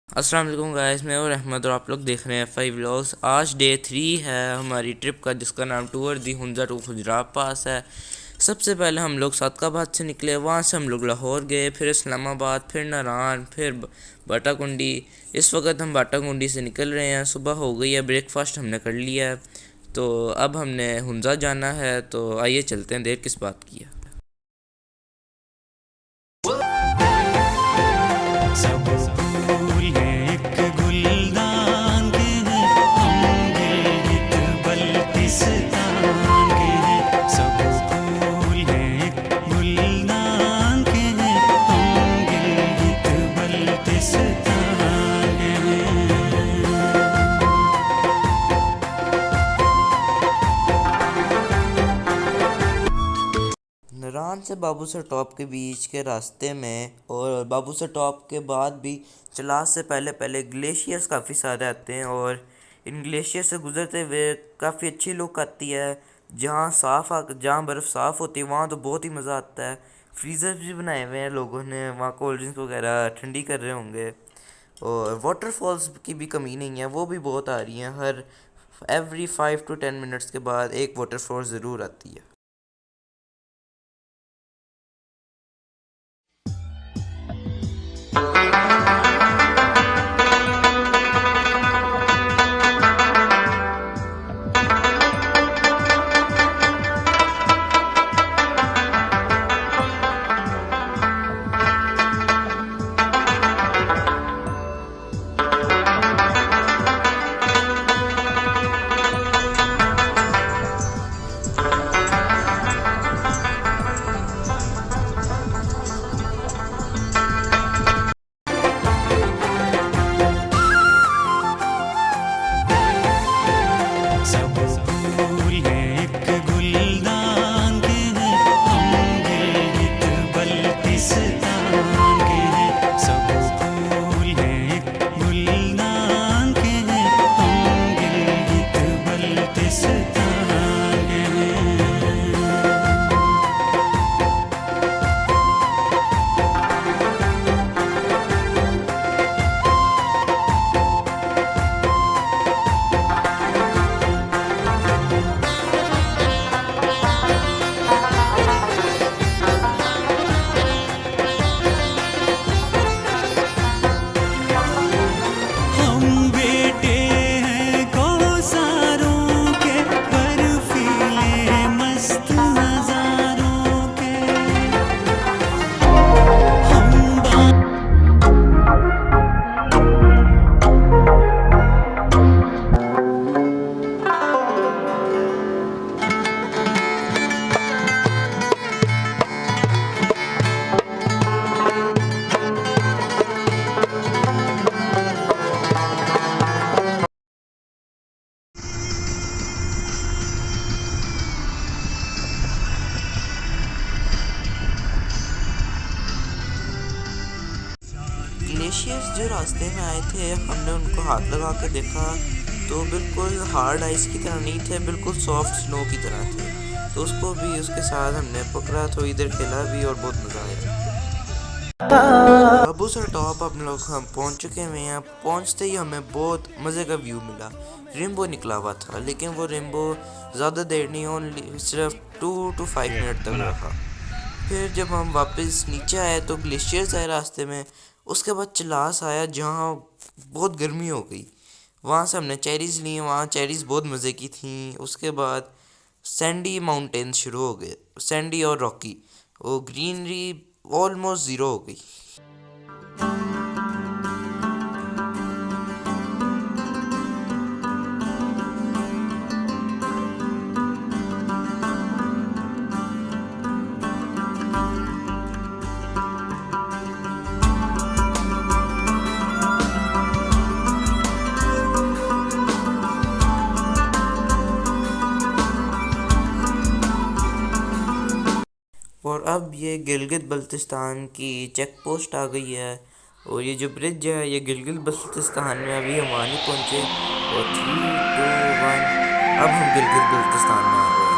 अस्सलाम वालेकुम गाइस, मैं और अहमद और आप लोग देख रहे हैं फाइव व्लॉग्स। आज डे 3 है हमारी ट्रिप का, जिसका नाम टूर दी हुंजा टू खुजराब पास है। सबसे पहले हम लोग सदकाबाद से निकले, वहाँ से हम लोग लाहौर गए, फिर इस्लामाबाद, फिर नारान, फिर बाटाकुंडी। इस वक्त हम बाटाकुंडी से निकल रहे हैं। सुबह हो गई है, ब्रेकफास्ट हमने कर लिया है, तो अब हमने हुंजा जाना है। तो आइए चलते हैं, देर किस बात की है। सब फूल हैं एक गुलदान के हैं, हम गिलगित बल्तिस्तान के हैं। सब फूल हैं एक गुलदान के हैं, हम गिलगित बल्तिस्तान के हैं। नारान से बाबूसर टॉप के बीच के रास्ते में, और बाबूसर टॉप के बाद भी चलास से पहले पहले ग्लेशियर्स काफ़ी सारे आते हैं, और इन ग्लेशियर से गुजरते हुए काफ़ी अच्छी लुक आती है। जहाँ बर्फ़ साफ़ होती है वहाँ तो बहुत ही मज़ा आता है। फ्रीज़र भी बनाए हुए हैं लोगों ने, वहाँ कोल्ड ड्रिंक्स वगैरह ठंडी कर रहे होंगे। और वाटरफॉल्स की भी कमी नहीं है, वो भी बहुत आ रही हैं। हर एवरी 5 to 10 मिनट्स के बाद एक वाटरफॉल ज़रूर आती है। सब फूल हैं एक गुलदान के हैं, हम गिलगित बल्तिस्तान के हैं। सब फूल हैं एक गुलदान के हैं, हम गिलगित बल्तिस्तान के हैं। हम बेटे हैं कौसारों के, बर्फीले मस्त नजारों के। हम ग्लेशियर्स जो रास्ते में आए थे, हमने उनको हाथ लगा के देखा तो बिल्कुल हार्ड आइस की तरह नहीं थे, बिल्कुल सॉफ्ट स्नो की तरह थे। तो उसको भी उसके साथ हमने पकड़ा, तो इधर खेला भी और बहुत मज़ा आया। बाबू सर टॉप हम पहुंच चुके हुए हैं। पहुंचते ही हमें बहुत मज़े का व्यू मिला। रेनबो निकला हुआ था, लेकिन वो रेनबो ज़्यादा देर नहीं, ओनली सिर्फ 2 to 5 मिनट तक रहा। फिर जब हम वापस नीचे आए तो ग्लेशियर्स आए रास्ते में। उसके बाद चलास आया, जहाँ बहुत गर्मी हो गई। वहाँ से हमने चेरीज़ ली, वहाँ चेरीज़ बहुत मज़े की थी। उसके बाद सैंडी माउंटेन्स शुरू हो गए, सैंडी और रॉकी। वो ग्रीनरी ऑलमोस्ट ज़ीरो हो गई। और अब ये गिलगित बल्तिस्तान की चेक पोस्ट आ गई है, और ये जो ब्रिज है ये गिलगित बल्तिस्तान में। अभी हम वहाँ नहीं पहुँचे, और 3, 2, 1 अब हम गिलगित बल्तिस्तान में आ गए हैं।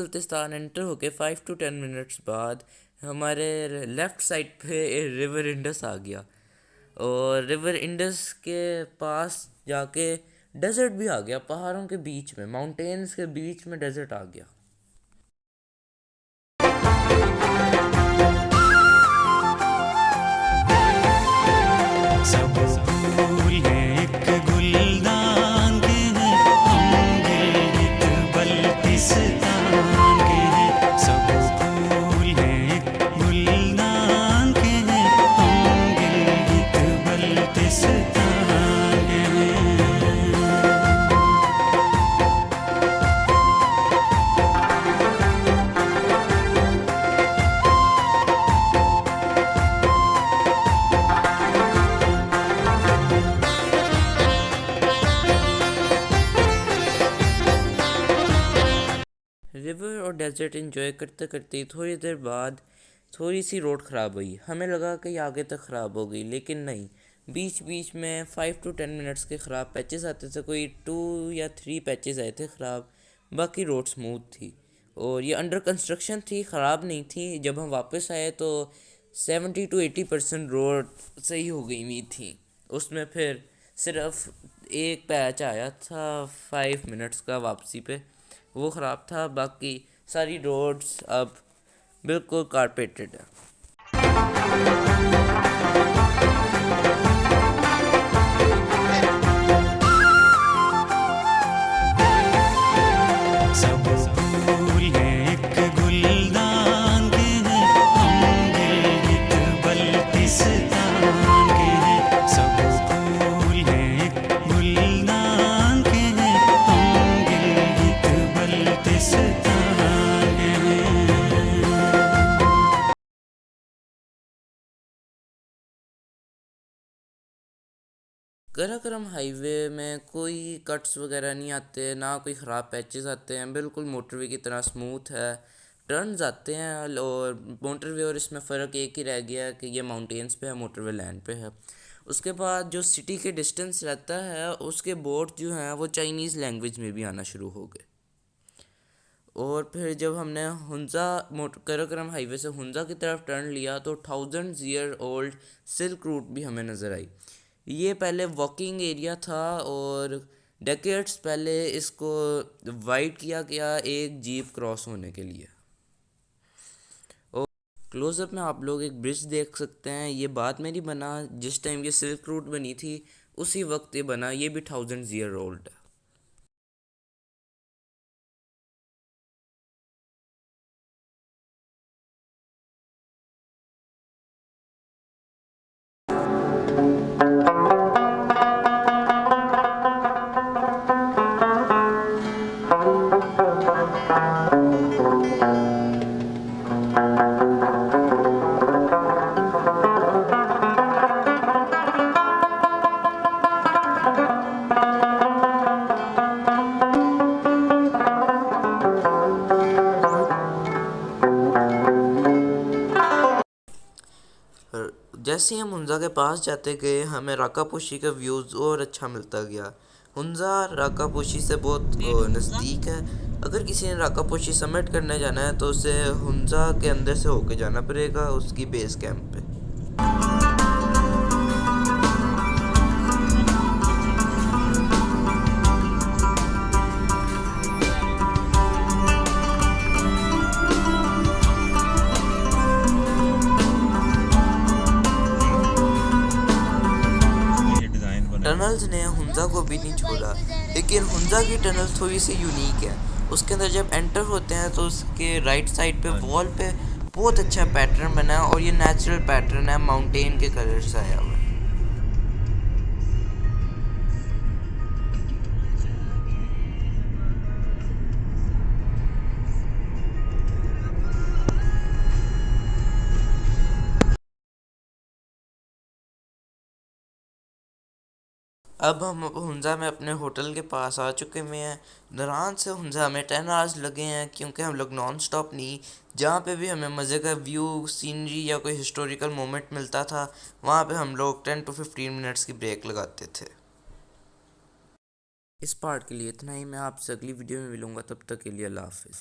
बल्तिस्तान एंटर होके 5 to 10 मिनट्स बाद हमारे लेफ़्ट साइड पे रिवर इंडस आ गया, और रिवर इंडस के पास जाके डेजर्ट भी आ गया, पहाड़ों के बीच में, माउंटेन्स के बीच में डेजर्ट आ गया। सब फूल हैं एक गुलदान के हैं, हम गिलगित बल्तिस्तान के हैं। सब फूल हैं एक गुलदान के हैं, हम गिलगित बल्तिस्तान के हैं। रिवर और डेजर्ट एंजॉय करते करते थोड़ी देर बाद थोड़ी सी रोड ख़राब हुई। हमें लगा कि आगे तक ख़राब हो गई, लेकिन नहीं, बीच बीच में 5 to 10 मिनट्स के ख़राब पैचेस आते थे, कोई 2 या 3 पैचेस आए थे ख़राब, बाकी रोड स्मूथ थी और ये अंडर कंस्ट्रक्शन थी, ख़राब नहीं थी। जब हम वापस आए तो 70 to 80% रोड सही हो गई हुई थी। उसमें फिर सिर्फ एक पैच आया था 5 मिनट्स का वापसी पे, वो ख़राब था, बाकी सारी रोड्स अब बिल्कुल कारपेटेड है। सब फूल हैं एक गुलदान के हैं, हम गिलगित बल्तिस्तान के हैं। सब फूल हैं एक गुलदान के हैं, हम गिलगित बल्तिस्तान के हैं। कराकरम हाईवे में कोई कट्स वगैरह नहीं आते, ना कोई ख़राब पैचेस आते हैं, बिल्कुल मोटरवे की तरह स्मूथ है। टर्न्स आते हैं और मोटरवे और इसमें फ़र्क एक ही रह गया है कि ये माउंटेन्स पे है, मोटरवे लैंड पे है। उसके बाद जो सिटी के डिस्टेंस रहता है उसके बोर्ड जो हैं वो चाइनीज़ लैंग्वेज में भी आना शुरू हो गए। और फिर जब हमने हुंजा कराकरम हाईवे से हुंजा की तरफ टर्न लिया तो 1000 year old सिल्क रूट भी हमें नज़र आई। ये पहले वॉकिंग एरिया था और डेकेड्स पहले इसको वाइड किया गया एक जीप क्रॉस होने के लिए। और क्लोज़अप में आप लोग एक ब्रिज देख सकते हैं, ये बाद में नहीं बना, जिस टाइम ये सिल्क रूट बनी थी उसी वक्त ये बना, ये भी 1000 year old है। जैसे ही हम हुंजा के पास जाते गए हमें राकापोशी का व्यूज़ और अच्छा मिलता गया। हुंजा राकापोशी से बहुत नज़दीक है। अगर किसी ने राकापोशी समिट करने जाना है तो उसे हुंजा के अंदर से होके जाना पड़ेगा उसकी बेस कैंप पे। टनल्स ने हुंजा को भी नहीं छोड़ा, लेकिन हुंजा की टनल थोड़ी सी यूनिक है। उसके अंदर जब एंटर होते हैं तो उसके राइट साइड पे वॉल पे बहुत अच्छा पैटर्न बना है और ये नेचुरल पैटर्न है, माउंटेन के कलर से आया हुआ है। अब हम हुंजा में अपने होटल के पास आ चुके हुए हैं। नरान से हुंजा में 10 आवर्स लगे हैं क्योंकि हम लोग नॉन स्टॉप नहीं, जहाँ पे भी हमें मज़े का व्यू, सीनरी या कोई हिस्टोरिकल मोमेंट मिलता था वहाँ पे हम लोग 10 to 15 मिनट्स की ब्रेक लगाते थे। इस पार्ट के लिए इतना ही, मैं आपसे अगली वीडियो में मिलूँगा, तब तक के लिए अल्लाह हाफ़िज़।